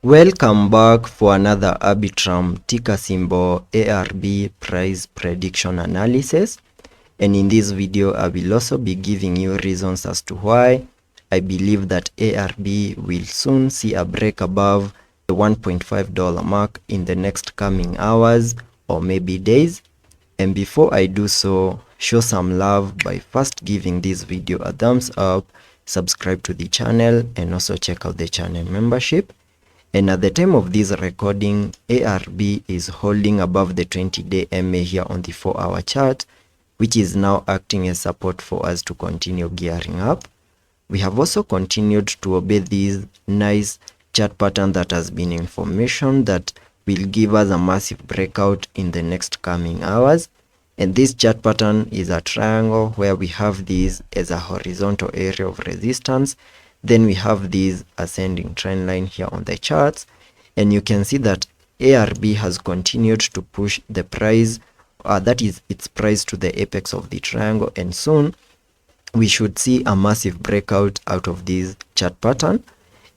Welcome back for another Arbitrum ticker symbol ARB price prediction analysis, and in this video I will also be giving you reasons as to why I believe that ARB will soon see a break above the $1.5 mark in the next coming hours or maybe days. And before I do so, show some love by first giving this video a thumbs up, subscribe to the channel, and also check out the channel membership. And at the time of this recording, ARB is holding above the 20-day MA here on the 4-hour chart, which is now acting as support for us to continue gearing up. We have also continued to obey this nice chart pattern that has been in formation that will give us a massive breakout in the next coming hours. And this chart pattern is a triangle where we have this as a horizontal area of resistance. Then we have this ascending trend line here on the charts, and you can see that ARB has continued to push the price, that is its price, to the apex of the triangle, and soon we should see a massive breakout out of this chart pattern.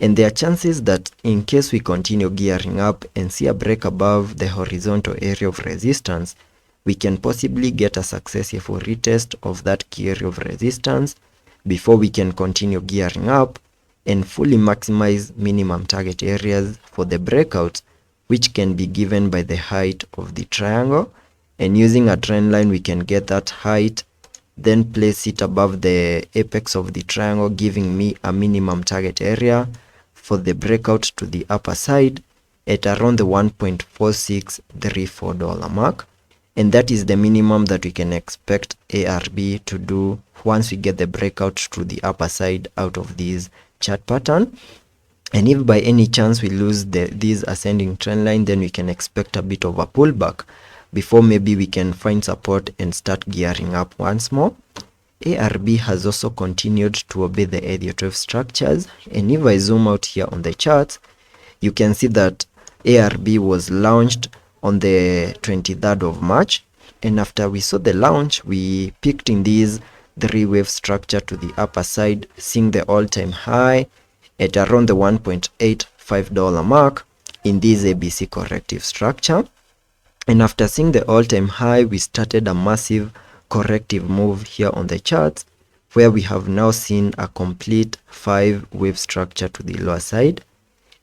And there are chances that in case we continue gearing up and see a break above the horizontal area of resistance, we can possibly get a successful retest of that key area of resistance before we can continue gearing up and fully maximize minimum target areas for the breakouts, which can be given by the height of the triangle. And using a trend line, we can get that height, then place it above the apex of the triangle, giving me a minimum target area for the breakout to the upper side at around the $1.4634 mark. And that is the minimum that we can expect ARB to do once we get the breakout to the upper side out of this chart pattern. And if by any chance we lose this ascending trend line, then we can expect a bit of a pullback before maybe we can find support and start gearing up once more. ARB has also continued to obey the Elliot wave structures, and if I zoom out here on the charts, you can see that ARB was launched on the 23rd of March, and after we saw the launch, we picked in this 3-wave structure to the upper side, seeing the all-time high at around the $1.85 mark in this ABC corrective structure. And after seeing the all-time high, we started a massive corrective move here on the charts, where we have now seen a complete 5-wave structure to the lower side,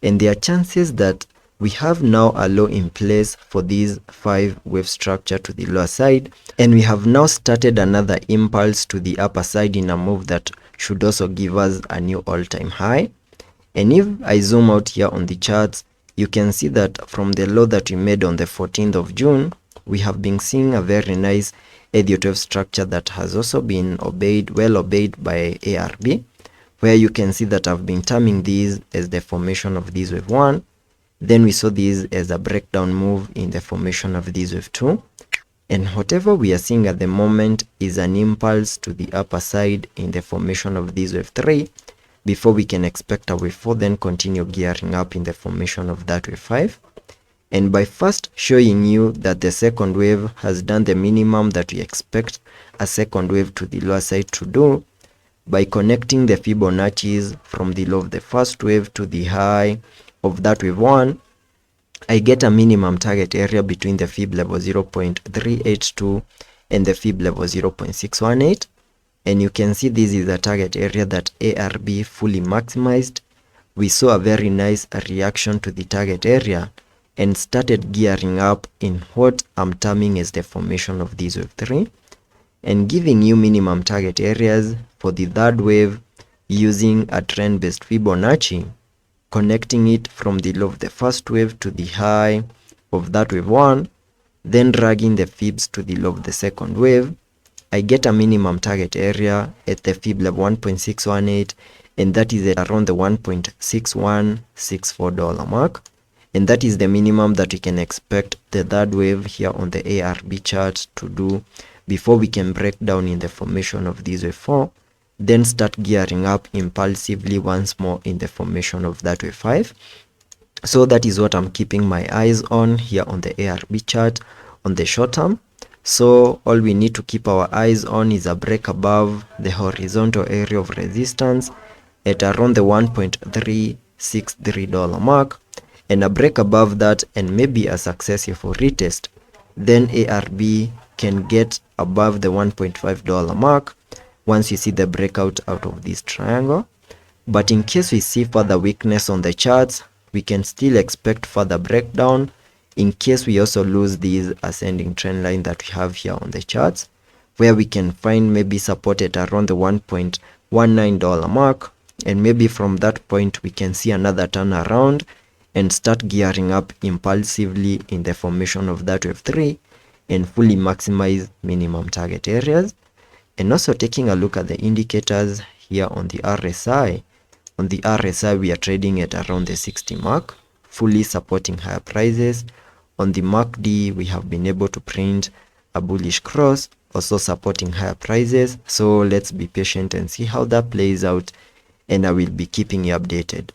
and there are chances that we have now a low in place for this 5-wave structure to the lower side, and we have now started another impulse to the upper side in a move that should also give us a new all-time high. And if I zoom out here on the charts, you can see that from the low that we made on the 14th of June, we have been seeing a very nice Elliot wave structure that has also been well obeyed by ARB, where you can see that I've been terming these as the formation of this wave 1. Then we saw this as a breakdown move in the formation of this wave 2. And whatever we are seeing at the moment is an impulse to the upper side in the formation of this wave 3, before we can expect a wave 4, then continue gearing up in the formation of that wave 5. And by first showing you that the second wave has done the minimum that we expect a second wave to the lower side to do, by connecting the Fibonacci's from the low of the first wave to the high of that wave 1, I get a minimum target area between the fib level 0.382 and the fib level 0.618, and you can see this is a target area that ARB fully maximized. We saw a very nice reaction to the target area and started gearing up in what I'm terming as the formation of this wave 3, and giving you minimum target areas for the third wave using a trend-based Fibonacci, connecting it from the low of the first wave to the high of that wave 1, then dragging the fibs to the low of the second wave. I get a minimum target area at the fib level 1.618, and that is at around the $1.6164 mark, and that is the minimum that we can expect the third wave here on the ARB chart to do before we can break down in the formation of this wave 4, then start gearing up impulsively once more in the formation of that wave 5. So that is what I'm keeping my eyes on here on the ARB chart on the short term. So all we need to keep our eyes on is a break above the horizontal area of resistance at around the $1.363 mark, and a break above that and maybe a successful retest, then ARB can get above the $1.5 mark once you see the breakout out of this triangle. But in case we see further weakness on the charts, we can still expect further breakdown in case we also lose this ascending trend line that we have here on the charts, where we can find maybe support at around the $1.19 mark, and maybe from that point we can see another turnaround and start gearing up impulsively in the formation of that wave 3 and fully maximize minimum target areas. And also taking a look at the indicators here on the RSI. On the RSI, we are trading at around the 60 mark, fully supporting higher prices. On the MACD, we have been able to print a bullish cross, also supporting higher prices. So let's be patient and see how that plays out, and I will be keeping you updated.